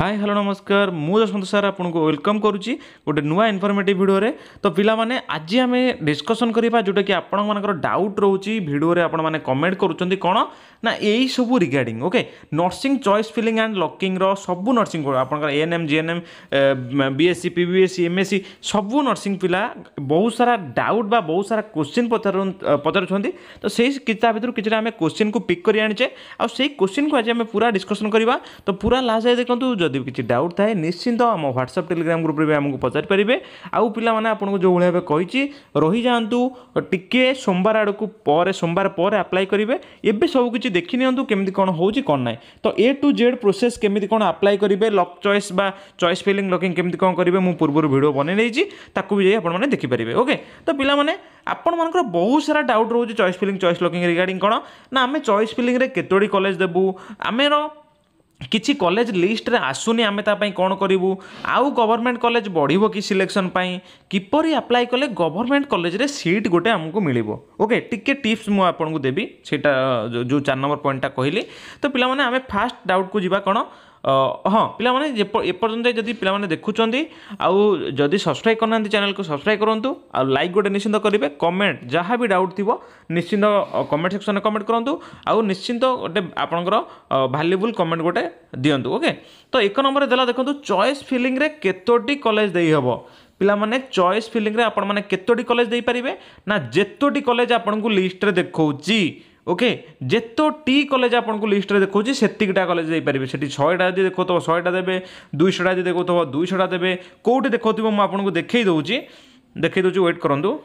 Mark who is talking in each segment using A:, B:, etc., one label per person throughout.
A: Hi hello नमस्कार मु जसवंत सार आपको वेलकम करुच्ची गोटे नुआ इनफॉर्मेटिव वीडियो रे। तो पिला माने आज आम डिस्कसन करवा जोटा कि आपण मानकर डाउट रोची वीडियो रे आपण माने कमेंट करूछंती कोन ना यही सब regarding okay nursing choice filling and locking रो सबू नर्सिंग आपनकर ANM GNM BSc PBSc MSc सबू नर्सिंग पिला बहुत सारा डाउट बा बहुत सारा क्वेश्चन पचारुछंती। तो सेही किताब भितर किछटा आम क्वेश्चन को पिक करि आनिचे आ सेही क्वेश्चन को आज आम पूरा डिस्कसन करवा। तो पूरा लास्ट जाए देखंतु जदि किसी डाउट थाए निश्चिंत आम व्हाट्सएप टेलीग्राम ग्रुप रे आमको पचारि पारे। आउ पिला माने आपनको जो भाई कही रही जातु टिके सोमवार आड़ को सोमवार पर अप्लाई करेंगे। एबे सब किसी देखी नियंतु केमिति कौन होउची कौन नाइ। तो ए टू जेड प्रोसेस केमिति कौन अप्लाई करेंगे लॉक चॉइस बा चॉइस फिलिंग लॉकिंग केमिति कौन करेंगे मु पूर्व वीडियो बने नहीं ताकू भी आप देखी पारे। ओके तो पिला माने आपण मानकर बहुत सारा डाउट रोचे choice filling choice locking regarding कौन ना आम चॉइस फिलिंग रे केतोड़ी कॉलेज देबू आमेर किछि कॉलेज लिस्ट रे आसुनी आमे ता पई कोन करिवु आउ गवर्नमेंट कॉलेज बढ़िबो कि सिलेक्शन पई किपरि अप्लाई कले गवर्नमेंट कॉलेज रे सीट गोटे हमको मिलिबो। ओके टिके टिप्स मु आपन को देबी सेटा जो 4 नंबर पॉइंट ता कहली। तो पिला माने आमे फास्ट डाउट को जिबा कोन हाँ पिला माने एपर्यंत जदि पिला माने देखुचंदी आउ जदि सब्सक्राइब करना चैनल को सब्सक्राइब करंतु आ लाइक गोटे निश्चिंत करेंगे कमेंट जहाँ भी डाउट थी निश्चिंत कमेंट सेक्शन में कमेंट करंतु आउ निश्चिंत गोटे आपनकर वैल्यूएबल कमेंट गोटे दियंतु। ओके तो एक नंबर देला देखंतु चॉइस फिलिंग रे केतोटी कॉलेज देई हबो पिला माने चॉइस फिलिंग रे आपण माने केतोटी कॉलेज देई परिबे ना जेतोटी कॉलेज आपन को लिस्ट रे देखौची। ओके जेतो टी कॉलेज आपन को लिस्ट रे देखौची सेतिकटा कॉलेज देई परिबे सेठी 6टा जदि देखो तो 6टा देबे 200टा जदि देखो तो 200टा देबे कोउटी देखौथिबो म आपन को देखेई दउची वेट करंतु।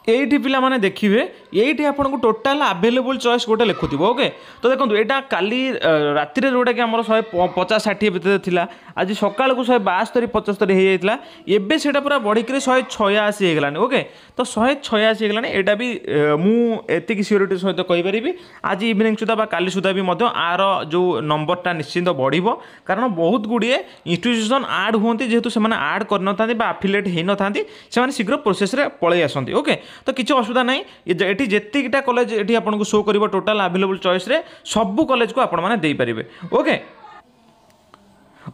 A: एठी पिला माने देखिबे एठी आपन को टोटल अवेलेबल चॉइस गोटे लिखुथिबो। ओके तो देखंतु एटा काली राति रे जोटा कि हमर 150 60 भितर थिला आज सकाळ को 172 75 हे जाइतला एबे सेटा पूरा बढ़ी के 186 हे गलानी। ओके तो 186 हे गलानी एटा भी मु एति कि सियोरिटी सहित कहि परिबी आज इवनिंग सुधा बा काली सुधा भी मध्य आर जो नंबर ता निश्चित बढ़िबो कारण बहुत गुडिए इंस्टीट्यूशन ऐड होंती जेहेतु से माने ऐड कर नथांती बा एफिलिएट हे नथांती से माने शीघ्र प्रोसेस रे पळै आसंती। ओके तो किसी असुविधा ना ये जेतिकटा कॉलेज ये आपको शो कर टोटाल अवेलेबल चॉइस रे सबू कॉलेज को आपण माने पारे। ओके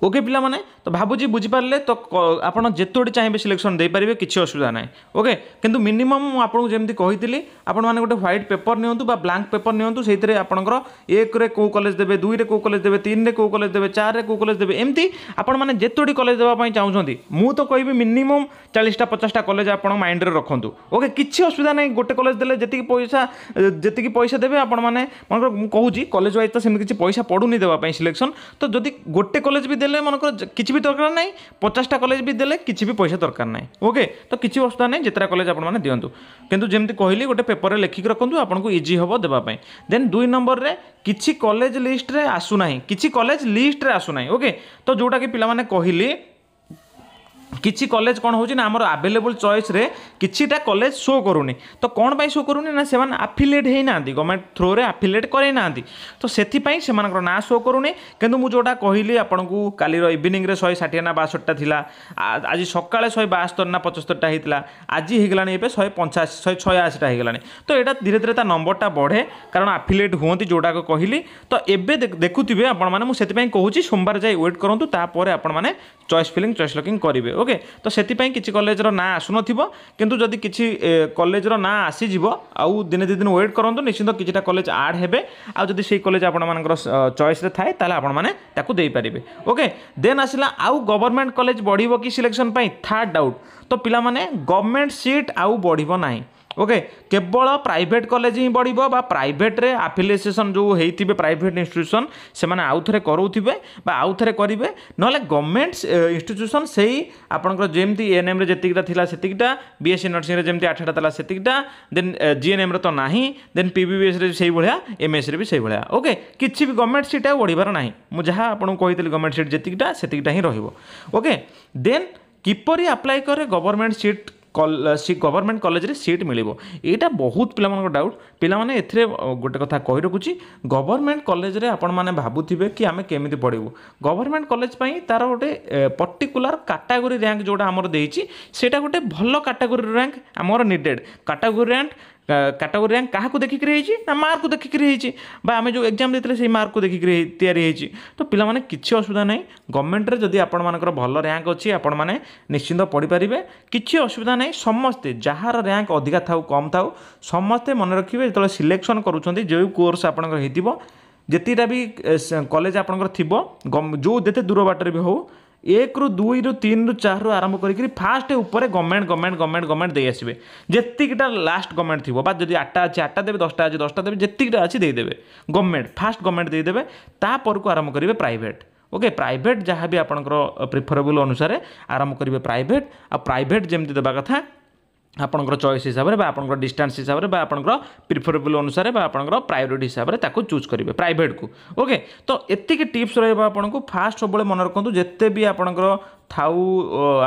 A: ओके पिला माने तो भाबुजी बुझी पारले तो आपण जेतोडी चाहिए सिलेक्शन दे पारे किसी असुविधा ना। ओके किंतु मिनिमम आपको जमी कही आपण माने गोटे व्हाइट पेपर नियंतु बा ब्लैंक पेपर नियंतु सेइतरे आपणकर 1 रे को कॉलेज देबे 2 रे को कॉलेज देबे 3 रे को कॉलेज देबे 4 रे को कॉलेज देबे एमती आपण माने जेतोडी कॉलेज देबा पई चाहुछंती मु तो कहबी मिनिमम 40टा 50टा कॉलेज आपण माइंड रे रखंतु। ओके किसी असुविधा ना गोटे कॉलेज देले जेतिकी पैसा देबे आपण माने मन कहूची कॉलेज वाइज तो सेम किसी पैसा पडुनी देबा पई सिलेक्शन। तो जदि गोटे कॉलेज भी देले मनकर किसी भी दरकार ना 50टा कॉलेज भी देले किसी भी पैसा दरकार ना। ओके तो किसी असुविधा ना जितरा कॉलेज आपण माने दियंतु किंतु जेमती कहली गोटे पेपर रे लिखिक रखंतु आपनको इजी हबो देबा पई। देन 2 नंबर रे किसी कॉलेज लिस्ट रे आसु नाही किसी कॉलेज लिस्ट रे आसु नाही। ओके तो जोटा कि पिला माने कहली किसी कॉलेज कौन होची ना हमर अवेलेबल चॉइस रे किछिटा कॉलेज शो करूनी तो कौन पाई शो करूनी ना से एफिलिएट हे नांती गवर्नमेंट थ्रो रे एफिलिएट करे नांती तो सेति पई से मानकर ना शो करूनी। किंतु मु जोटा कहली आपनकू काली रो इवनिंग रे 160 ना 62टा थिला आज सकाळे 172 ना 75टा हितला आज हे गलानी एबे 185 186टा हे गलानी। तो एटा धीरे धीरे ता नंबर टा बढ़े कारण एफिलिएट होंती जोटा को कहली। तो एबे देखुथिबे आपण माने मु सेति पई कहूची सोमवार जाई वेट करंतु ता परे आपण माने चॉइस फिलिंग चॉइस लॉकिंग करिवे। ओके तो से किसी कॉलेज ना आसुन किंतु जदि किसी कॉलेज ना आसीज आउ दिने 2 दिन वेट करूँ निश्चित किसी कॉलेज ऐड हे आदि से कॉलेज आपण चॉइस रे थाए ताले आपण माने ताकू दे पारिबे। ओके देन आसला आउ गवर्नमेंट कॉलेज बढ़िबो कि सिलेक्शन पई थर्ड डाउट तो पिला माने गवर्नमेंट सीट आउ बढ़िबो नाही। ओके केवल प्राइवेट कॉलेज ही बढ़िबो बा प्राइवेट रे एफिलिएशन जो हेइथिबे प्राइवेट इंस्टीट्यूशन से माने आउ थरे करूथिबे बा आउ थरे करिवे नले गवर्नमेंट इंस्टीट्यूशन सेही आपनकर जेमती एएनएम रे जेतिकटा थिला सेतिकटा बीएससी नर्सिंग रे जेमती 8टा तला सेतिकटा देन जीएनएम रे तो नाही देन पीबीबीएस रे सेही भलिया एमएस रे भी सेही भलिया। ओके किछि भी गवर्नमेंट सीट बढ़िबार नाही मु जहा आपन कहितली गवर्नमेंट सीट जेतिकटा सेतिकटा ही रहिबो। ओके देन किपरि अप्लाई करे गवर्नमेंट सीट गवर्नमेंट कॉलेज रे सीट मिलिबो एटा बहुत पिला मन डाउट पिला माने एथरे गोटे कथा कहि रखुची गवर्नमेंट कॉलेज रे आपण माने भाबुथिबे कि आमे केमिति पढिबो गवर्नमेंट कॉलेज पई तार गोटे पर्टिकुलर कैटेगरी रैंक जोटा हमर देइची सेटा गोटे भलो कैटेगरी रैंक हमर needed category rank category rank क्या देखिक ना मार्क को देखिक आम जो एग्जाम देते से मार्क को देखिक या तो पिलाने किसी असुविधा ना गवर्नमेंट रे जदि आपण मानकर भल रैंक अच्छी आपण मैंने निश्चिंत पढ़ी पारे किसी असुविधा ना समस्ते जार रैंक अधिका था कम था समस्ते मन रखिए जो सिलेक्शन करुँच जो कोर्स आपंकर जितटा भी कॉलेज आपंकर थी जो देते दूर बाटर भी हो 1 ରୁ 2 ରୁ 3 ରୁ 4 ରୁ आरंभ करी फास्ट ऊपर गवर्नमेंट दे आसबे जेतिकटा लास्ट गवर्नमेंट थी जब 8टा अच्छे 8टा देवे 10टा अच्छे 10टा देवे जेतिकटा अच्छी देदेवे गवर्नमेंट फास्ट गवर्नमेंट देदेवे तापर को आरंभ करेंगे प्राइवेट ओके प्राइवेट जहाँ भी आपंकर प्रिफरेबल अनुसार आरंभ करेंगे प्राइवेट जमी देवा कथा आपंकर चॉइस हिसाब से आपंकर डिस्टेंस हिसाब से आपंकर प्रिफरेबल अनुसार आपंकर प्रायोरिटी हिसाब से ताको चूज करेंगे प्राइवेट को ओके तो एतिक टिप्स रहा आपको फास्ट सब मन रखु जिते भी आपंकर थाउ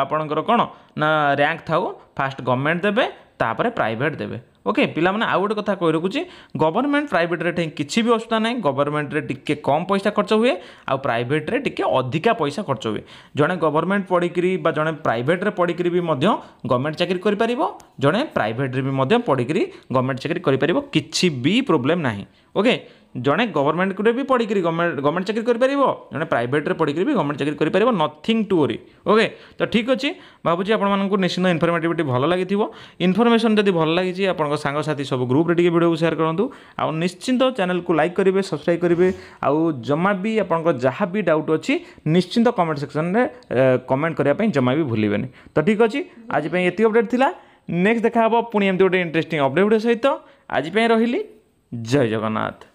A: आपंकर कौन ना रैंक थाउ फास्ट गवर्नमेंट देवे तापर प्राइवेट देवे ओके पिला माने आउ गोटे कथा कही रखुची गवर्नमेंट प्राइवेट रे किसी भी असुविधा ना गवर्नमेंट रे टिके कम पैसा खर्च हुए आ प्राइवेट रे टिके अधिका पैसा खर्च हुए जड़े गवर्नमेंट पढ़िकी जड़े प्राइवेट रे पढ़िकी भी गवर्नमेंट चाकरी कर पारिबो जड़े प्राइवेट रे भी पढ़िकी गवर्नमेंट चाकरी कर पारिबो किछि भी प्रोब्लेम नाही ओके जड़े गवर्नमेंट को भी पढ़ी गवर्नमेंट चाकरी कर पारिबो जड़े प्राइवेट रे पढ़िकी भी गवर्नमेंट चाकरी कर पारिबो नथिंग टू वरी ओके तो ठीक अच्छे भावुँ आपको निश्चित इनफर्मेटिविटी भल लगी इनफर्मेशन जब भल लगी आप सांगसाथी सब ग्रुप रे वीडियो को शेयर करूँ आ निश्चिंत चैनल को लाइक करेंगे सब्सक्राइब करेंगे आउ जमा भी आप जहाँ भी डाउट अच्छी निश्चिंत कमेंट सेक्शन में कमेंट करने जमा भी भूलें तो ठीक अच्छे आज ये अपडेट थिला नेक्स्ट देखा पुणी एमती गोटे इंटरेस्टिंग अपडेट सहित आज रही जय जगन्नाथ।